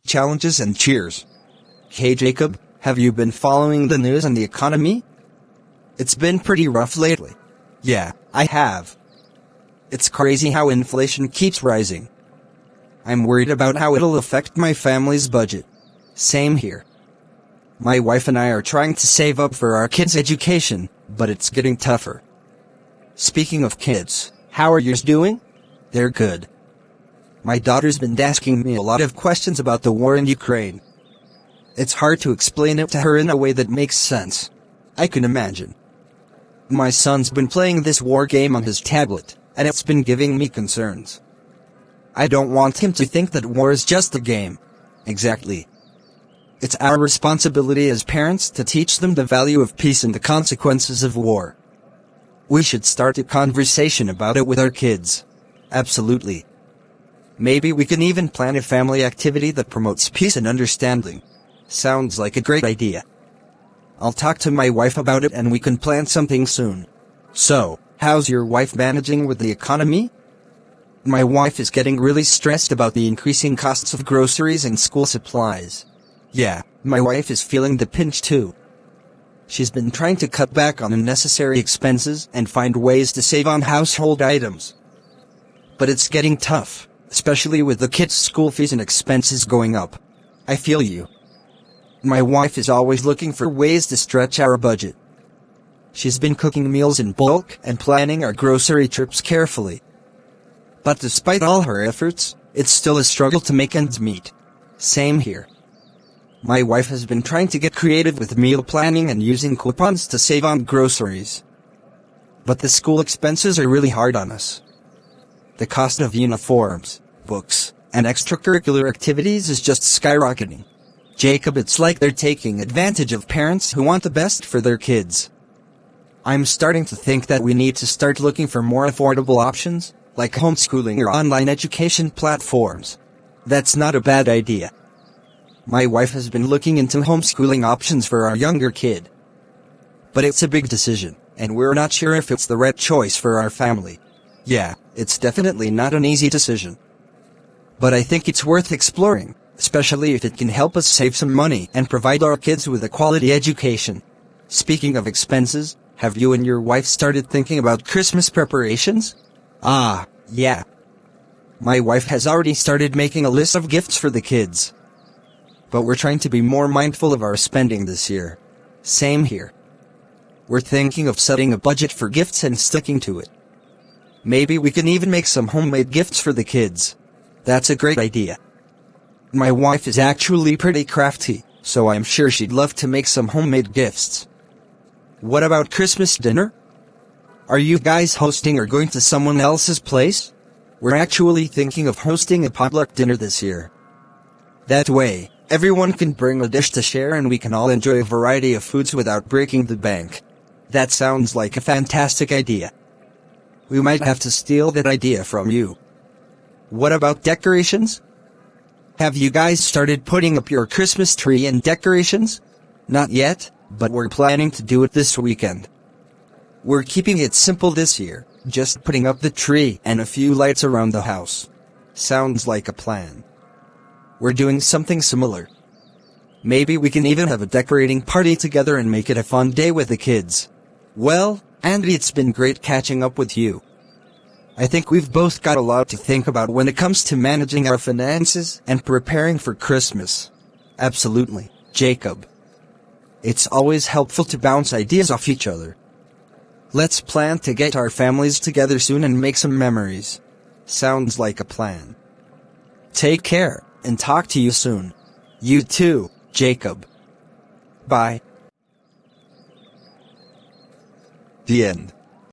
challenges and cheers. Hey Jacob, have you been following the news and the economy? It's been pretty rough lately. Yeah, I have. It's crazy how inflation keeps rising. I'm worried about how it'll affect my family's budget. Same here. My wife and I are trying to save up for our kids' education, but it's getting tougher. Speaking of kids, how are yours doing? They're good. My daughter's been asking me a lot of questions about the war in Ukraine. It's hard to explain it to her in a way that makes sense. I can imagine. My son's been playing this war game on his tablet, and it's been giving me concerns. I don't want him to think that war is just a game. Exactly. It's our responsibility as parents to teach them the value of peace and the consequences of war. We should start a conversation about it with our kids. Absolutely. Maybe we can even plan a family activity that promotes peace and understanding. Sounds like a great idea. I'll talk to my wife about it and we can plan something soon. So, how's your wife managing with the economy? My wife is getting really stressed about the increasing costs of groceries and school supplies. Yeah, my wife is feeling the pinch too. She's been trying to cut back on unnecessary expenses and find ways to save on household items. But it's getting tough, especially with the kids' school fees and expenses going up. I feel you. My wife is always looking for ways to stretch our budget. She's been cooking meals in bulk and planning our grocery trips carefully. But despite all her efforts, it's still a struggle to make ends meet. Same here. My wife has been trying to get creative with meal planning and using coupons to save on groceries. But the school expenses are really hard on us. The cost of uniforms, books, and extracurricular activities is just skyrocketing. Jacob, it's like they're taking advantage of parents who want the best for their kids. I'm starting to think that we need to start looking for more affordable options, like homeschooling or online education platforms. That's not a bad idea. My wife has been looking into homeschooling options for our younger kid. But it's a big decision, and we're not sure if it's the right choice for our family. Yeah, it's definitely not an easy decision. But I think it's worth exploring, especially if it can help us save some money and provide our kids with a quality education. Speaking of expenses, have you and your wife started thinking about Christmas preparations? Yeah. My wife has already started making a list of gifts for the kids. But we're trying to be more mindful of our spending this year. Same here. We're thinking of setting a budget for gifts and sticking to it. Maybe we can even make some homemade gifts for the kids. That's a great idea. My wife is actually pretty crafty, so I'm sure she'd love to make some homemade gifts. What about Christmas dinner? Are you guys hosting or going to someone else's place? We're actually thinking of hosting a potluck dinner this year. That way, everyone can bring a dish to share and we can all enjoy a variety of foods without breaking the bank. That sounds like a fantastic idea. We might have to steal that idea from you. What about decorations? Have you guys started putting up your Christmas tree and decorations? Not yet, but we're planning to do it this weekend. We're keeping it simple this year, just putting up the tree and a few lights around the house. Sounds like a plan. We're doing something similar. Maybe we can even have a decorating party together and make it a fun day with the kids. Well, Andy, it's been great catching up with you. I think we've both got a lot to think about when it comes to managing our finances and preparing for Christmas. Absolutely, Jacob. It's always helpful to bounce ideas off each other. Let's plan to get our families together soon and make some memories. Sounds like a plan. Take care, and talk to you soon. You too, Jacob. Bye. The end.